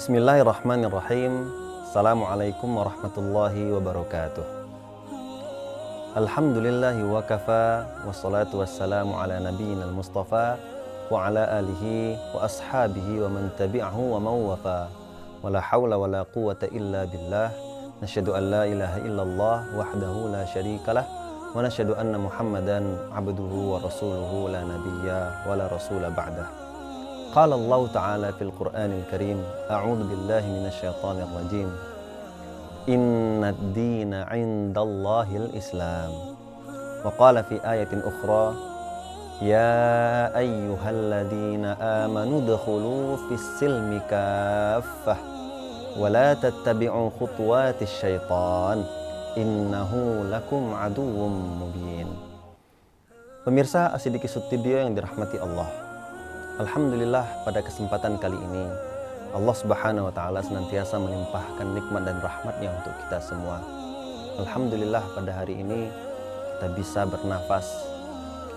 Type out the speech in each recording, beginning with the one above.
Bismillahirrahmanirrahim. Assalamualaikum warahmatullahi wabarakatuh. Alhamdulillahi wa kafa, wassalatu wassalamu ala nabiyyina al-mustafa wa ala alihi wa ashabihi wa man tabi'ahu wa man wafa. Wa la hawla wa la quwwata illa billah. Nasyhadu an la ilaha illallah wahdahu la syarikalah wa nasyhadu anna Muhammadan abduhu wa rasuluhu la nabiyya wa la rasula ba'dah. Qala Allah Ta'ala fil Qur'anil Karim, a'udzu billahi minasyaitonir rajim. Innad dina 'indallahil Islam. Wa qala fi ayatin ukhra, ya ayyuhalladzina amanu dkhulu fis silmi kaffah wa la tattabi'u khutuwatis syaitan innahu lakum aduwwum mubin. Pemirsa Asidik Studio yang dirahmati Allah, alhamdulillah pada kesempatan kali ini Allah Subhanahu wa Ta'ala senantiasa melimpahkan nikmat dan rahmatnya untuk kita semua. Alhamdulillah pada hari ini kita bisa bernafas,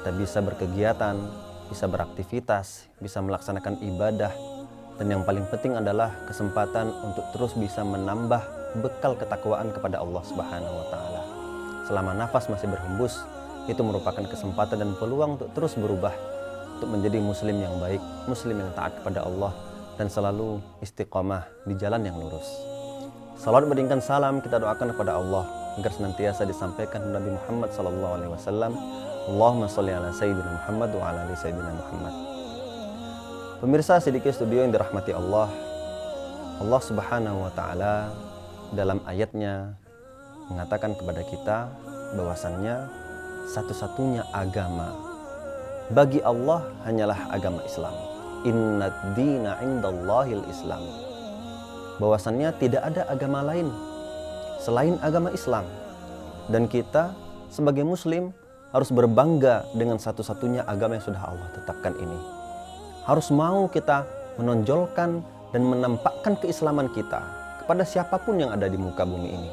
kita bisa berkegiatan, bisa beraktivitas, bisa melaksanakan ibadah, dan yang paling penting adalah kesempatan untuk terus bisa menambah bekal ketakwaan kepada Allah Subhanahu wa Ta'ala. Selama nafas masih berhembus, itu merupakan kesempatan dan peluang untuk terus berubah, untuk menjadi muslim yang baik, muslim yang taat kepada Allah, dan selalu istiqamah di jalan yang lurus. Salawat berikan salam kita doakan kepada Allah agar senantiasa disampaikan Nabi Muhammad SAW. Allahumma sholli ala Sayyidina Muhammad wa ala ali Sayyidina Muhammad. Pemirsa Asidik Studio yang dirahmati Allah, Allah Subhanahu wa Ta'ala dalam ayatnya mengatakan kepada kita bahwasannya satu-satunya agama bagi Allah hanyalah agama Islam. Innad dina 'indallahil Islam. Bahwasannya tidak ada agama lain selain agama Islam. Dan kita sebagai muslim harus berbangga dengan satu-satunya agama yang sudah Allah tetapkan ini. Harus mau kita menonjolkan dan menampakkan keislaman kita kepada siapapun yang ada di muka bumi ini.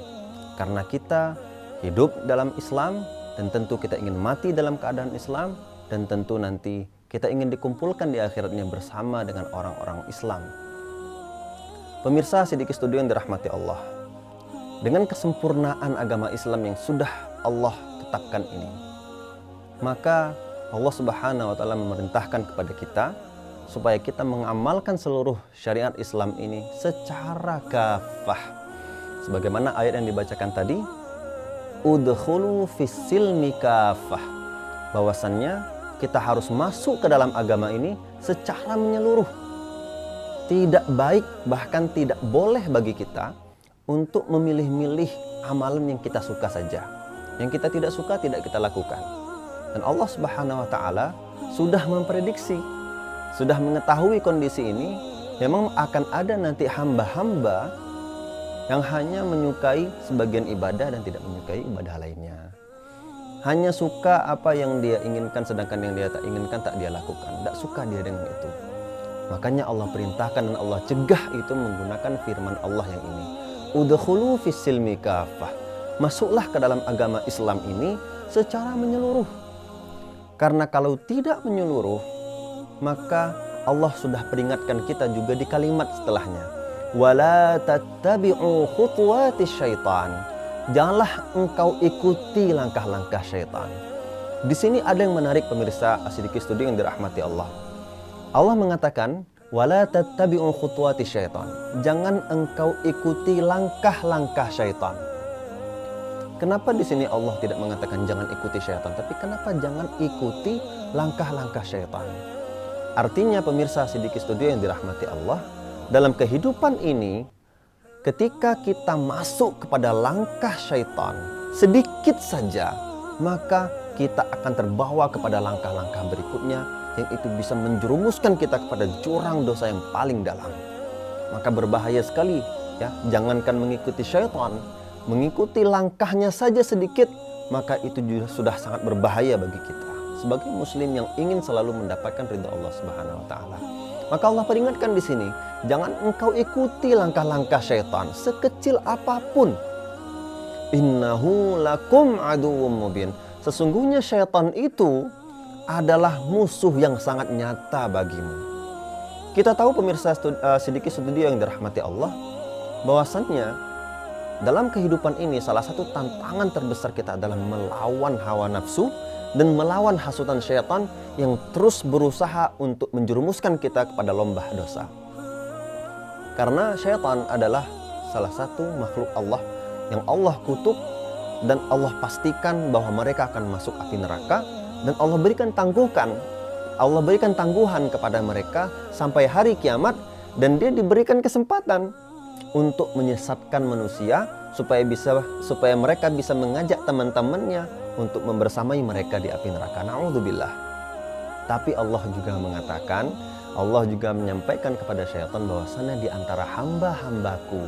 Karena kita hidup dalam Islam dan tentu kita ingin mati dalam keadaan Islam. Dan tentu nanti kita ingin dikumpulkan di akhiratnya bersama dengan orang-orang Islam. Pemirsa Asidik Studio yang dirahmati Allah, dengan kesempurnaan agama Islam yang sudah Allah tetapkan ini, maka Allah Subhanahu wa Ta'ala memerintahkan kepada kita supaya kita mengamalkan seluruh syariat Islam ini secara kafah. Sebagaimana ayat yang dibacakan tadi, udkhulu fis silmi kafah, bahwasannya kita harus masuk ke dalam agama ini secara menyeluruh. Tidak baik, bahkan tidak boleh bagi kita untuk memilih-milih amalan yang kita suka saja. Yang kita tidak suka tidak kita lakukan. Dan Allah Subhanahu wa Ta'ala sudah memprediksi, sudah mengetahui kondisi ini, memang akan ada nanti hamba-hamba yang hanya menyukai sebagian ibadah dan tidak menyukai ibadah lainnya. Hanya suka apa yang dia inginkan, sedangkan yang dia tak inginkan tak dia lakukan. Tak suka dia dengan itu. Makanya Allah perintahkan dan Allah cegah itu menggunakan firman Allah yang ini. Udkhulu fis silmi kafah. Masuklah ke dalam agama Islam ini secara menyeluruh. Karena kalau tidak menyeluruh, maka Allah sudah peringatkan kita juga di kalimat setelahnya. Wala tattabi'u khutuwatis syaitan. Janganlah engkau ikuti langkah-langkah syaitan. Di sini ada yang menarik pemirsa Asidik Studio yang dirahmati Allah. Allah mengatakan, wala tattabi'u khutuwati syaitan. Jangan engkau ikuti langkah-langkah syaitan. Kenapa di sini Allah tidak mengatakan jangan ikuti syaitan, tapi kenapa jangan ikuti langkah-langkah syaitan? Artinya pemirsa Asidik Studio yang dirahmati Allah, dalam kehidupan ini ketika kita masuk kepada langkah syaitan sedikit saja, maka kita akan terbawa kepada langkah-langkah berikutnya yang itu bisa menjerumuskan kita kepada jurang dosa yang paling dalam. Maka berbahaya sekali ya, jangankan mengikuti syaitan, mengikuti langkahnya saja sedikit, maka itu juga sudah sangat berbahaya bagi kita sebagai muslim yang ingin selalu mendapatkan ridha Allah Subhanahu wa Ta'ala. Maka Allah peringatkan di sini, jangan engkau ikuti langkah-langkah syaitan sekecil apapun. Innahu lakum aduwwum mubin. Sesungguhnya syaitan itu adalah musuh yang sangat nyata bagimu. Kita tahu pemirsa Sidiki Studio yang dirahmati Allah, bahwasannya dalam kehidupan ini salah satu tantangan terbesar kita adalah melawan hawa nafsu dan melawan hasutan syaitan yang terus berusaha untuk menjerumuskan kita kepada lembah dosa. Karena syaitan adalah salah satu makhluk Allah yang Allah kutuk dan Allah pastikan bahwa mereka akan masuk api neraka, dan Allah berikan tangguhan kepada mereka sampai hari kiamat, dan dia diberikan kesempatan untuk menyesatkan manusia supaya mereka bisa mengajak teman-temannya untuk membersamai mereka di api neraka. Na'udzubillah. Tapi Allah juga mengatakan, Allah juga menyampaikan kepada syaitan bahwasannya di antara hamba-hambaku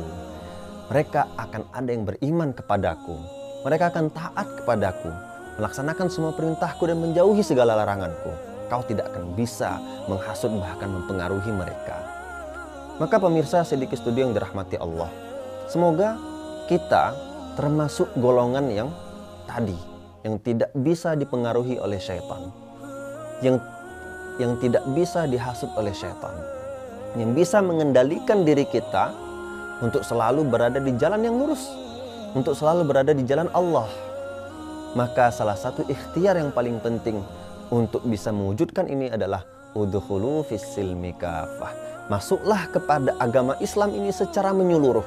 mereka akan ada yang beriman kepadaku, mereka akan taat kepadaku, melaksanakan semua perintahku dan menjauhi segala laranganku. Kau tidak akan bisa menghasut bahkan mempengaruhi mereka. Maka pemirsa Sidiki Studio yang dirahmati Allah, semoga kita termasuk golongan yang tadi, yang tidak bisa dipengaruhi oleh syaitan, yang tidak bisa dihasut oleh syaitan, yang bisa mengendalikan diri kita untuk selalu berada di jalan yang lurus, untuk selalu berada di jalan Allah. Maka salah satu ikhtiar yang paling penting untuk bisa mewujudkan ini adalah udkhulu fis-silmi kafah. Masuklah kepada agama Islam ini secara menyeluruh.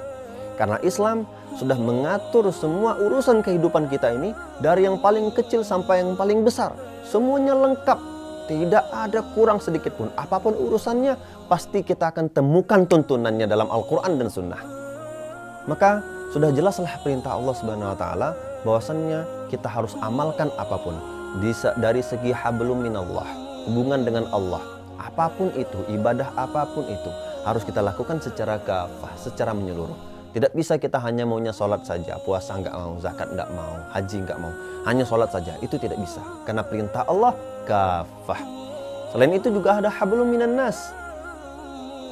Karena Islam sudah mengatur semua urusan kehidupan kita ini, dari yang paling kecil sampai yang paling besar. Semuanya lengkap, tidak ada kurang sedikit pun. Apapun urusannya, pasti kita akan temukan tuntunannya dalam Al-Quran dan Sunnah. Maka sudah jelaslah perintah Allah Subhanahu wa Ta'ala bahwasannya kita harus amalkan apapun dari segi hablum minallah, hubungan dengan Allah, apapun itu, ibadah apapun itu harus kita lakukan secara kafah, secara menyeluruh. Tidak bisa kita hanya maunya sholat saja, puasa nggak mau, zakat nggak mau, haji nggak mau, hanya sholat saja, itu tidak bisa. Karena perintah Allah kafah. Selain itu juga ada hablum minan nas,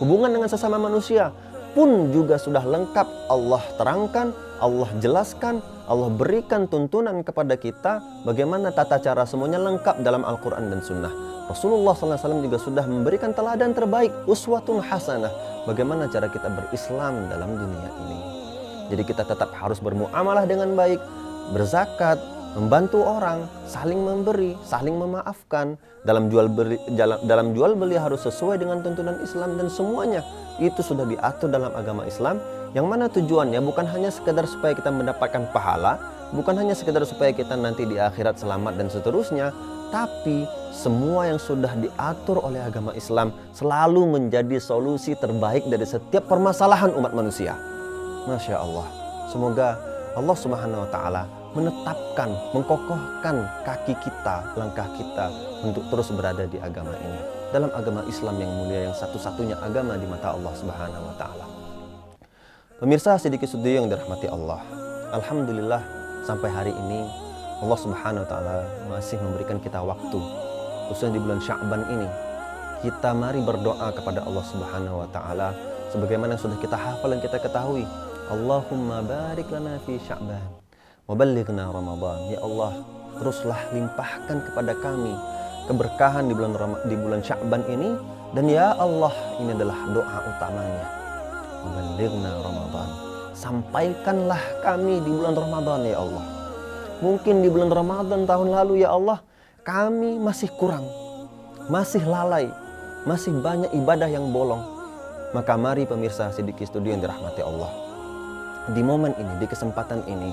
hubungan dengan sesama manusia pun juga sudah lengkap Allah terangkan, Allah jelaskan, Allah berikan tuntunan kepada kita bagaimana tata cara, semuanya lengkap dalam Al-Quran dan Sunnah. Rasulullah SAW juga sudah memberikan teladan terbaik, uswatun hasanah, bagaimana cara kita berislam dalam dunia ini. Jadi kita tetap harus bermuamalah dengan baik, berzakat, membantu orang, saling memberi, saling memaafkan. Dalam jual beli harus sesuai dengan tuntunan Islam, dan semuanya itu sudah diatur dalam agama Islam, yang mana tujuannya bukan hanya sekedar supaya kita mendapatkan pahala, bukan hanya sekedar supaya kita nanti di akhirat selamat dan seterusnya, tapi semua yang sudah diatur oleh agama Islam selalu menjadi solusi terbaik dari setiap permasalahan umat manusia. Masya Allah. Semoga Allah Subhanahu wa Ta'ala menetapkan, mengkokohkan kaki kita, langkah kita untuk terus berada di agama ini, dalam agama Islam yang mulia, yang satu-satunya agama di mata Allah Subhanahu wa Ta'ala. Pemirsa Sidiki Studio yang dirahmati Allah, alhamdulillah sampai hari ini Allah Subhanahu wa Ta'ala masih memberikan kita waktu, khususnya di bulan Sya'ban ini. Kita mari berdoa kepada Allah Subhanahu wa Ta'ala sebagaimana yang sudah kita hafal dan kita ketahui. Allahumma barik lana fi Sya'ban wa ballighna Ramadan. Ya Allah, teruslah limpahkan kepada kami keberkahan di bulan Sya'ban ini, dan ya Allah, ini adalah doa utamanya. Wa ballighna Ramadan. Sampaikanlah kami di bulan Ramadan ya Allah. Mungkin di bulan Ramadan tahun lalu ya Allah, kami masih kurang, masih lalai, masih banyak ibadah yang bolong. Maka mari pemirsa Sidiki Studio yang dirahmati Allah, di momen ini, di kesempatan ini,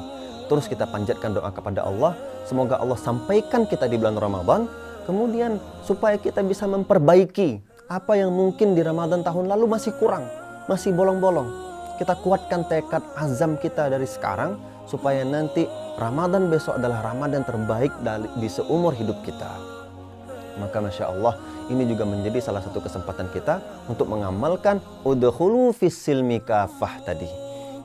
terus kita panjatkan doa kepada Allah. Semoga Allah sampaikan kita di bulan Ramadan, kemudian supaya kita bisa memperbaiki apa yang mungkin di Ramadan tahun lalu masih kurang, masih bolong-bolong. Kita kuatkan tekad azam kita dari sekarang, supaya nanti Ramadan besok adalah Ramadan terbaik di seumur hidup kita. Maka Masya Allah, ini juga menjadi salah satu kesempatan kita untuk mengamalkan udkhulu fis-silmi kafah tadi.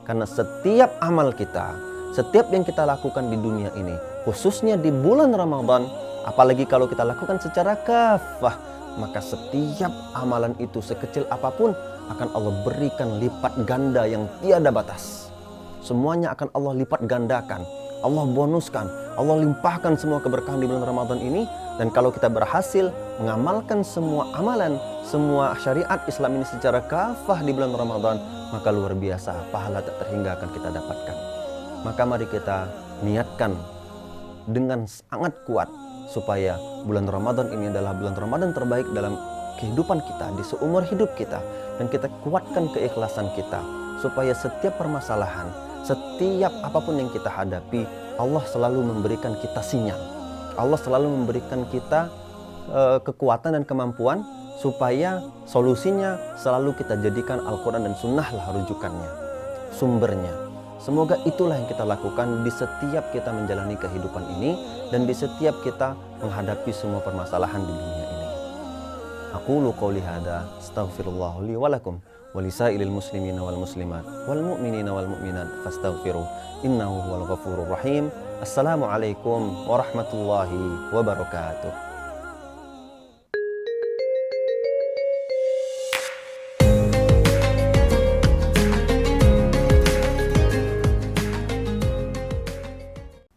Karena setiap amal kita, setiap yang kita lakukan di dunia ini, khususnya di bulan Ramadan, apalagi kalau kita lakukan secara kafah, maka setiap amalan itu sekecil apapun akan Allah berikan lipat ganda yang tiada batas. Semuanya akan Allah lipat gandakan, Allah bonuskan, Allah limpahkan semua keberkahan di bulan Ramadan ini, Dan kalau kita berhasil mengamalkan semua amalan, semua syariat Islam ini secara kafah di bulan Ramadan, maka luar biasa pahala tak terhingga akan kita dapatkan. Maka mari kita niatkan dengan sangat kuat supaya bulan Ramadan ini adalah bulan Ramadan terbaik dalam kehidupan kita, di seumur hidup kita. Dan kita kuatkan keikhlasan kita supaya setiap permasalahan, setiap apapun yang kita hadapi, Allah selalu memberikan kita sinyal. Allah selalu memberikan kita kekuatan dan kemampuan supaya solusinya selalu kita jadikan Al-Quran dan Sunnah lah rujukannya, sumbernya. Semoga itulah yang kita lakukan di setiap kita menjalani kehidupan ini dan di setiap kita menghadapi semua permasalahan di dunia ini. Aqulu qouli hadza, astaghfirullah li wa lakum wa lisairil muslimina wal muslimat wal mu'minina wal mu'minat fastaghfiruh innahu huwal ghafurur rahim. Assalamualaikum warahmatullahi wabarakatuh.